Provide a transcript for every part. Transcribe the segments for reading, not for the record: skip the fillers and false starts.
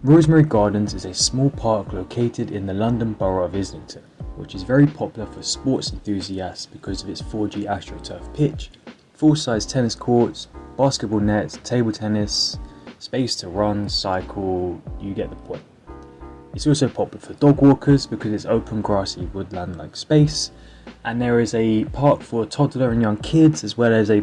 Rosemary Gardens is a small park located in the London borough of Islington, which is very popular for sports enthusiasts because of its 4G AstroTurf pitch, full-size tennis courts, basketball nets, table tennis, space to run, cycle, you get the point. It's also popular for dog walkers because it's open grassy woodland-like space, and there is a park for toddler and young kids as well as a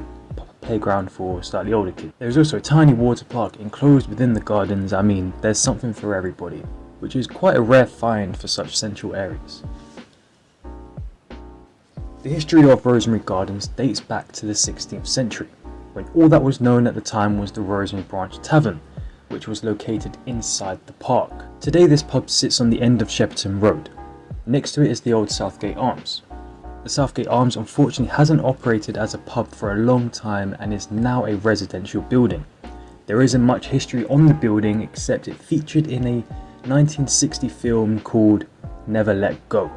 playground for slightly older kids. There is also a tiny water park enclosed within the gardens. I mean, there's something for everybody, which is quite a rare find for such central areas. The history of Rosemary Gardens dates back to the 16th century, when all that was known at the time was the Rosemary Branch Tavern, which was located inside the park. Today this pub sits on the end of Shepperton Road. Next to it is the old Southgate Arms. The Southgate Arms unfortunately hasn't operated as a pub for a long time and is now a residential building. There isn't much history on the building except it featured in a 1960 film called Never Let Go.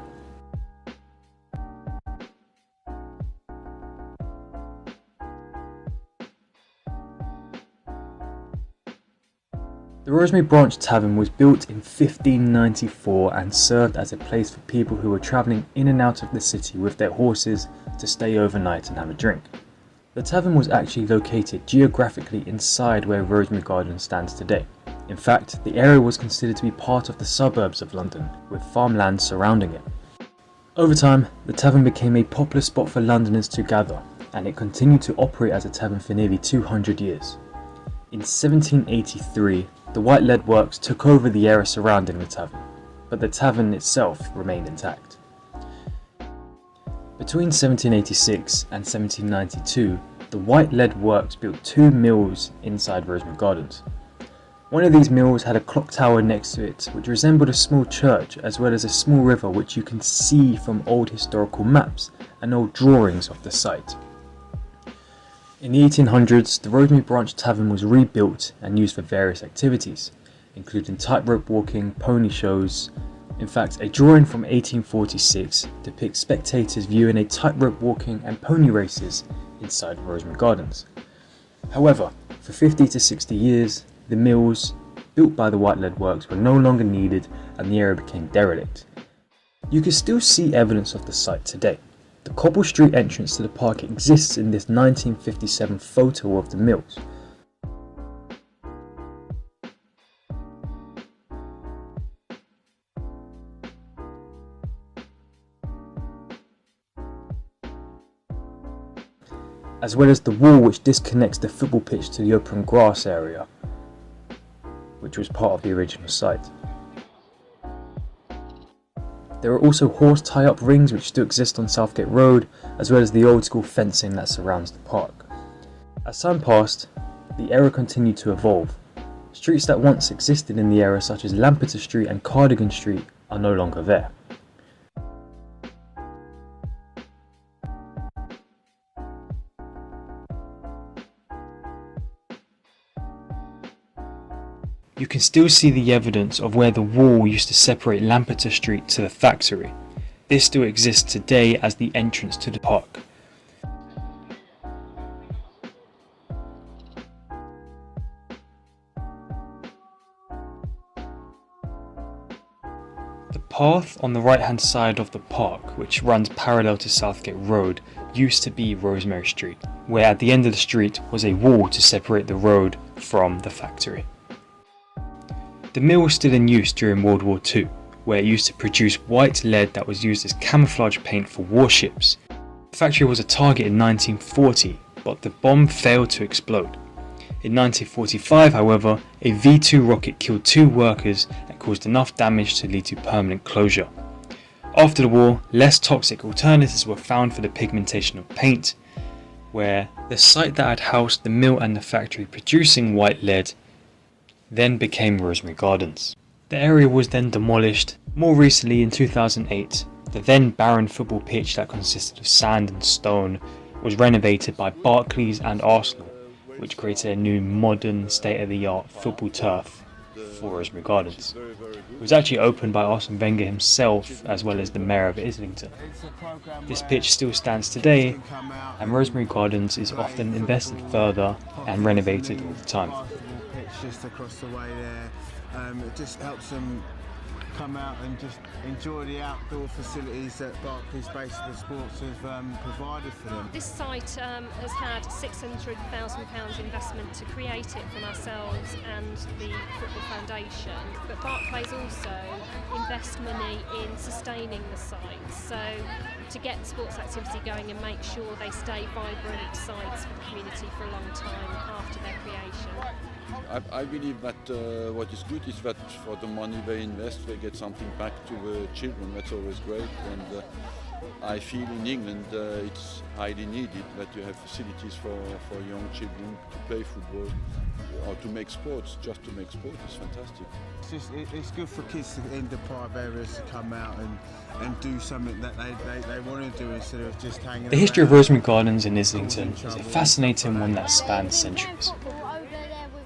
The Rosemary Branch Tavern was built in 1594 and served as a place for people who were travelling in and out of the city with their horses to stay overnight and have a drink. The tavern was actually located geographically inside where Rosemary Gardens stands today. In fact, the area was considered to be part of the suburbs of London, with farmland surrounding it. Over time, the tavern became a popular spot for Londoners to gather, and it continued to operate as a tavern for nearly 200 years. In 1783, the White Lead Works took over the area surrounding the tavern, but the tavern itself remained intact. Between 1786 and 1792, the White Lead Works built 2 mills inside Rosemary Gardens. One of these mills had a clock tower next to it, which resembled a small church, as well as a small river which you can see from old historical maps and old drawings of the site. In the 1800s, the Rosemary Branch Tavern was rebuilt and used for various activities, including tightrope walking, pony shows. In fact, a drawing from 1846 depicts spectators viewing a tightrope walking and pony races inside Rosemary Gardens. However, for 50 to 60 years, the mills built by the White Lead Works were no longer needed and the area became derelict. You can still see evidence of the site today. The cobble street entrance to the park exists in this 1957 photo of the mills. As well as the wall which disconnects the football pitch to the open grass area, which was part of the original site. There are also horse tie-up rings which still exist on Southgate Road, as well as the old school fencing that surrounds the park. As time passed, the area continued to evolve. Streets that once existed in the area, such as Lampeter Street and Cardigan Street, are no longer there. You can still see the evidence of where the wall used to separate Lampeter Street to the factory. This still exists today as the entrance to the park. The path on the right hand side of the park, which runs parallel to Southgate Road, used to be Rosemary Street, where at the end of the street was a wall to separate the road from the factory. The mill was still in use during World War II, where it used to produce white lead that was used as camouflage paint for warships. The factory was a target in 1940, but the bomb failed to explode. In 1945, however, a V-2 rocket killed 2 workers and caused enough damage to lead to permanent closure. After the war, less toxic alternatives were found for the pigmentation of paint, where the site that had housed the mill and the factory producing white lead then became Rosemary Gardens. The area was then demolished. More recently, in 2008, the then barren football pitch that consisted of sand and stone was renovated by Barclays and Arsenal, which created a new modern state-of-the-art football turf for Rosemary Gardens. It was actually opened by Arsene Wenger himself, as well as the mayor of Islington. This pitch still stands today, and Rosemary Gardens is often invested further and renovated all the time. pitch just across the way there. It just helps them come out and just enjoy the outdoor facilities that Barclays Baseball Sports have provided for them. This site has had £600,000 investment to create it from ourselves and the Football Foundation, but Barclays also invest money in sustaining the site, so to get sports activity going and make sure they stay vibrant sites for the community for a long time after their creation. I believe that what is good is that for the money they invest, they get something back to the children. That's always great, and I feel in England it's highly needed that you have facilities for young children to play football or to make sports. Just to make sport is fantastic. It's good for kids in deprived areas to come out and do something that they want to do instead of just hanging. The history of Rosemary Gardens in Islington is a fascinating one that spans centuries.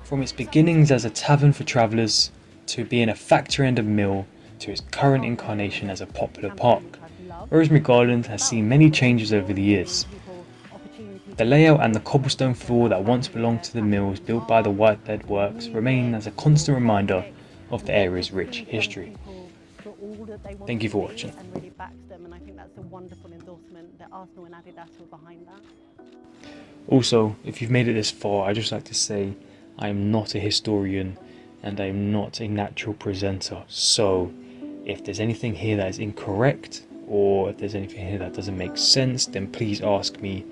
From its beginnings as a tavern for travellers, to being a factory and a mill, to its current incarnation as a popular park, Rosemary Gardens has seen many changes over the years. The layout and the cobblestone floor that once belonged to the mills built by the Whitebed Works remain as a constant reminder of the area's rich history. Thank you for watching. Also, if you've made it this far, I'd just like to say I am not a historian and I am not a natural presenter, so if there's anything here that is incorrect or if there's anything here that doesn't make sense, then please ask me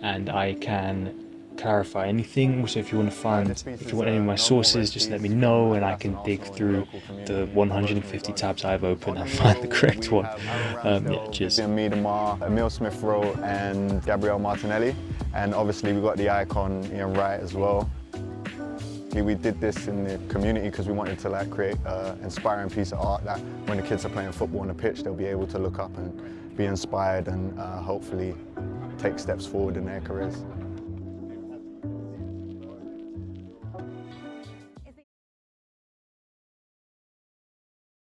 and I can clarify anything. Also, if you want any of my sources, just let me know and I can dig through the 150 tabs I've opened and find the correct one. Yeah, cheers. Emil Smith Rowe and Gabrielle Martinelli, and obviously we got the icon right as well. We did this in the community because we wanted to create an inspiring piece of art that when the kids are playing football on the pitch, they'll be able to look up and be inspired and hopefully take steps forward in their careers.